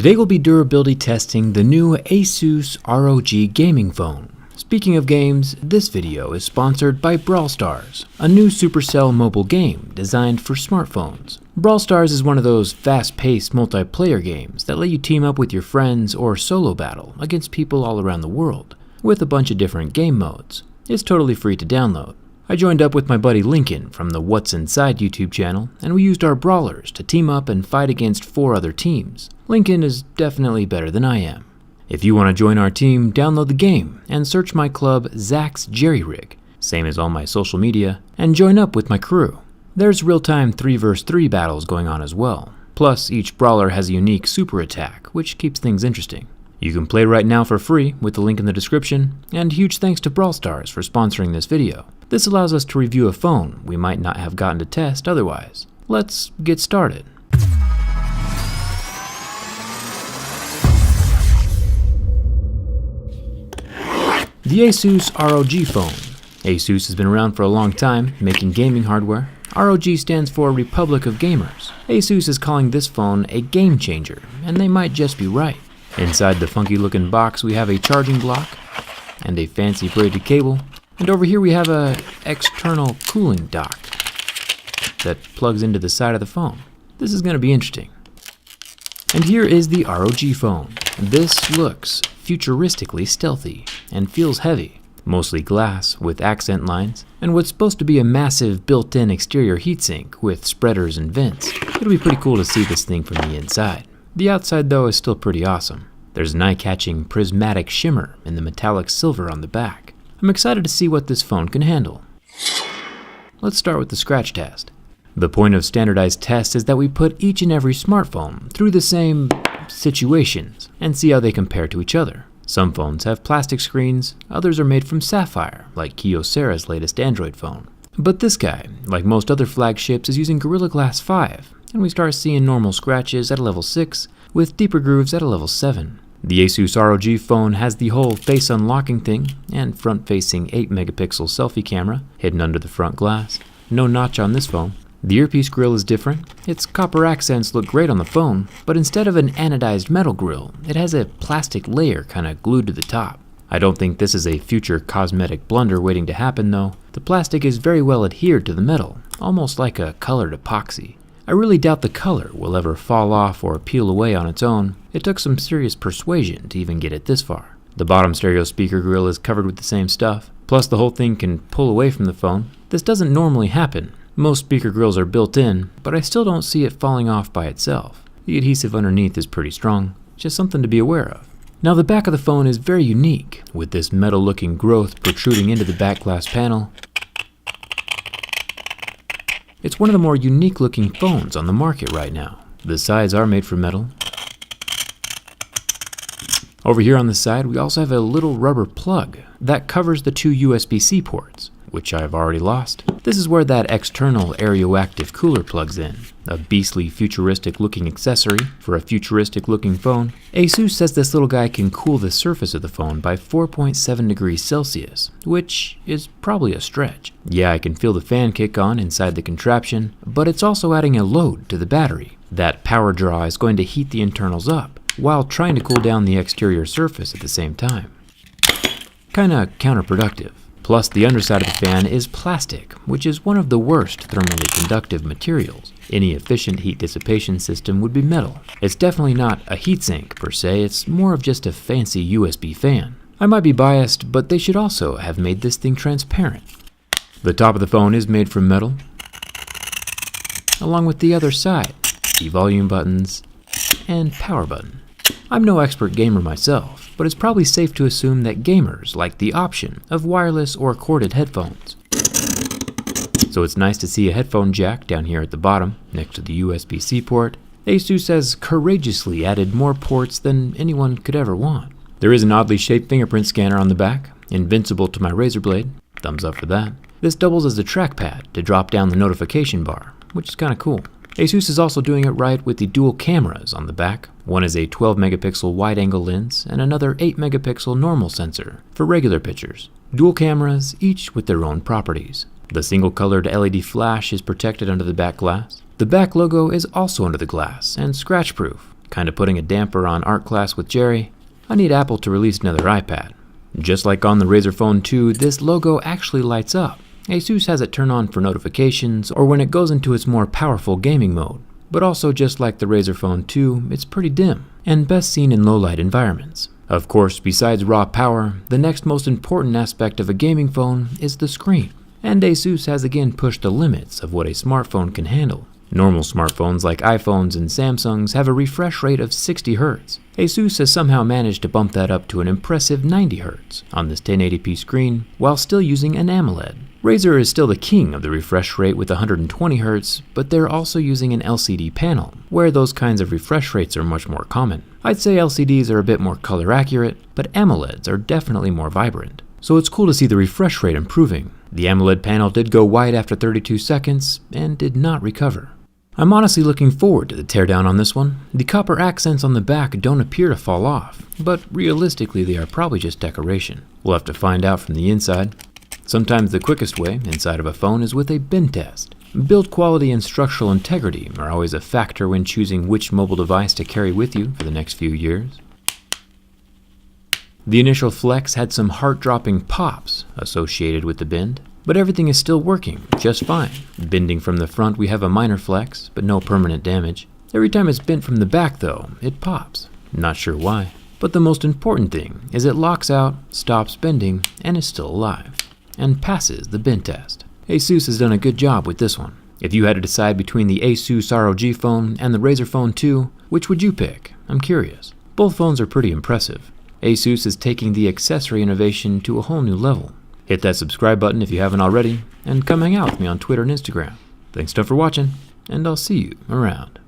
Today we'll be durability testing the new Asus ROG gaming phone. Speaking of games, this video is sponsored by Brawl Stars, a new Supercell mobile game designed for smartphones. Brawl Stars is one of those fast-paced multiplayer games that let you team up with your friends or solo battle against people all around the world, with a bunch of different game modes. It's totally free to download. I joined up with my buddy Lincoln from the What's Inside YouTube channel, and we used our brawlers to team up and fight against 4 other teams. Lincoln is definitely better than I am. If you want to join our team, download the game and search my club Zach's Jerry Rig, same as all my social media, and join up with my crew. There's real-time 3 vs 3 battles going on as well. Plus, each brawler has a unique super attack, which keeps things interesting. You can play right now for free with the link in the description, and huge thanks to Brawl Stars for sponsoring this video. This allows us to review a phone we might not have gotten to test otherwise. Let's get started. The Asus ROG phone. Asus has been around for a long time, making gaming hardware. ROG stands for Republic of Gamers. Asus is calling this phone a game changer, and they might just be right. Inside the funky looking box we have a charging block and a fancy braided cable, and over here we have a external cooling dock that plugs into the side of the phone. This is going to be interesting. And here is the ROG phone. This looks futuristically stealthy and feels heavy, mostly glass with accent lines, and what's supposed to be a massive built-in exterior heatsink with spreaders and vents. It'll be pretty cool to see this thing from the inside. The outside though is still pretty awesome. There's an eye-catching prismatic shimmer in the metallic silver on the back. I'm excited to see what this phone can handle. Let's start with the scratch test. The point of standardized tests is that we put each and every smartphone through the same situations and see how they compare to each other. Some phones have plastic screens, others are made from sapphire, like Kyocera's latest Android phone. But this guy, like most other flagships, is using Gorilla Glass 5, and we start seeing normal scratches at a level 6, with deeper grooves at a level 7. The Asus ROG phone has the whole face unlocking thing, and front-facing 8-megapixel selfie camera hidden under the front glass. No notch on this phone. The earpiece grill is different. Its copper accents look great on the phone, but instead of an anodized metal grill, it has a plastic layer kinda glued to the top. I don't think this is a future cosmetic blunder waiting to happen though. The plastic is very well adhered to the metal, almost like a colored epoxy. I really doubt the color will ever fall off or peel away on its own. It took some serious persuasion to even get it this far. The bottom stereo speaker grill is covered with the same stuff, plus the whole thing can pull away from the phone. This doesn't normally happen. Most speaker grills are built in, but I still don't see it falling off by itself. The adhesive underneath is pretty strong, just something to be aware of. Now the back of the phone is very unique, with this metal-looking growth protruding into the back glass panel. It's one of the more unique-looking phones on the market right now. The sides are made from metal. Over here on the side, we also have a little rubber plug that covers the 2 USB-C ports, which I've already lost. This is where that external aeroactive cooler plugs in, a beastly futuristic-looking accessory for a futuristic-looking phone. Asus says this little guy can cool the surface of the phone by 4.7 degrees Celsius, which is probably a stretch. Yeah, I can feel the fan kick on inside the contraption, but it's also adding a load to the battery. That power draw is going to heat the internals up, while trying to cool down the exterior surface at the same time. Kinda counterproductive. Plus, the underside of the fan is plastic, which is one of the worst thermally conductive materials. Any efficient heat dissipation system would be metal. It's definitely not a heatsink per se, it's more of just a fancy USB fan. I might be biased, but they should also have made this thing transparent. The top of the phone is made from metal, along with the other side, the volume buttons and power button. I'm no expert gamer myself, but it's probably safe to assume that gamers like the option of wireless or corded headphones. So it's nice to see a headphone jack down here at the bottom, next to the USB-C port. Asus has courageously added more ports than anyone could ever want. There is an oddly shaped fingerprint scanner on the back, invincible to my razor blade. Thumbs up for that. This doubles as a trackpad to drop down the notification bar, which is kinda cool. Asus is also doing it right with the dual cameras on the back. One is a 12-megapixel wide-angle lens and another 8-megapixel normal sensor for regular pictures. Dual cameras, each with their own properties. The single-colored LED flash is protected under the back glass. The back logo is also under the glass and scratch-proof. Kinda putting a damper on art class with Jerry. I need Apple to release another iPad. Just like on the Razer Phone 2, this logo actually lights up. Asus has it turn on for notifications or when it goes into its more powerful gaming mode. But also just like the Razer Phone 2, it's pretty dim and best seen in low light environments. Of course, besides raw power, the next most important aspect of a gaming phone is the screen. And Asus has again pushed the limits of what a smartphone can handle. Normal smartphones like iPhones and Samsungs have a refresh rate of 60 Hz. Asus has somehow managed to bump that up to an impressive 90 Hz on this 1080p screen while still using an AMOLED. Razer is still the king of the refresh rate with 120 Hz, but they're also using an LCD panel, where those kinds of refresh rates are much more common. I'd say LCDs are a bit more color accurate, but AMOLEDs are definitely more vibrant. So it's cool to see the refresh rate improving. The AMOLED panel did go white after 32 seconds and did not recover. I'm honestly looking forward to the teardown on this one. The copper accents on the back don't appear to fall off, but realistically they are probably just decoration. We'll have to find out from the inside. Sometimes the quickest way inside of a phone is with a bin test. Build quality and structural integrity are always a factor when choosing which mobile device to carry with you for the next few years. The initial flex had some heart-dropping pops associated with the bend, but everything is still working just fine. Bending from the front, we have a minor flex, but no permanent damage. Every time it's bent from the back though, it pops. Not sure why. But the most important thing is it locks out, stops bending, and is still alive, and passes the bend test. Asus has done a good job with this one. If you had to decide between the Asus ROG phone and the Razer Phone 2, which would you pick? I'm curious. Both phones are pretty impressive. Asus is taking the accessory innovation to a whole new level. Hit that subscribe button if you haven't already, and come hang out with me on Twitter and Instagram. Thanks for watching, and I'll see you around.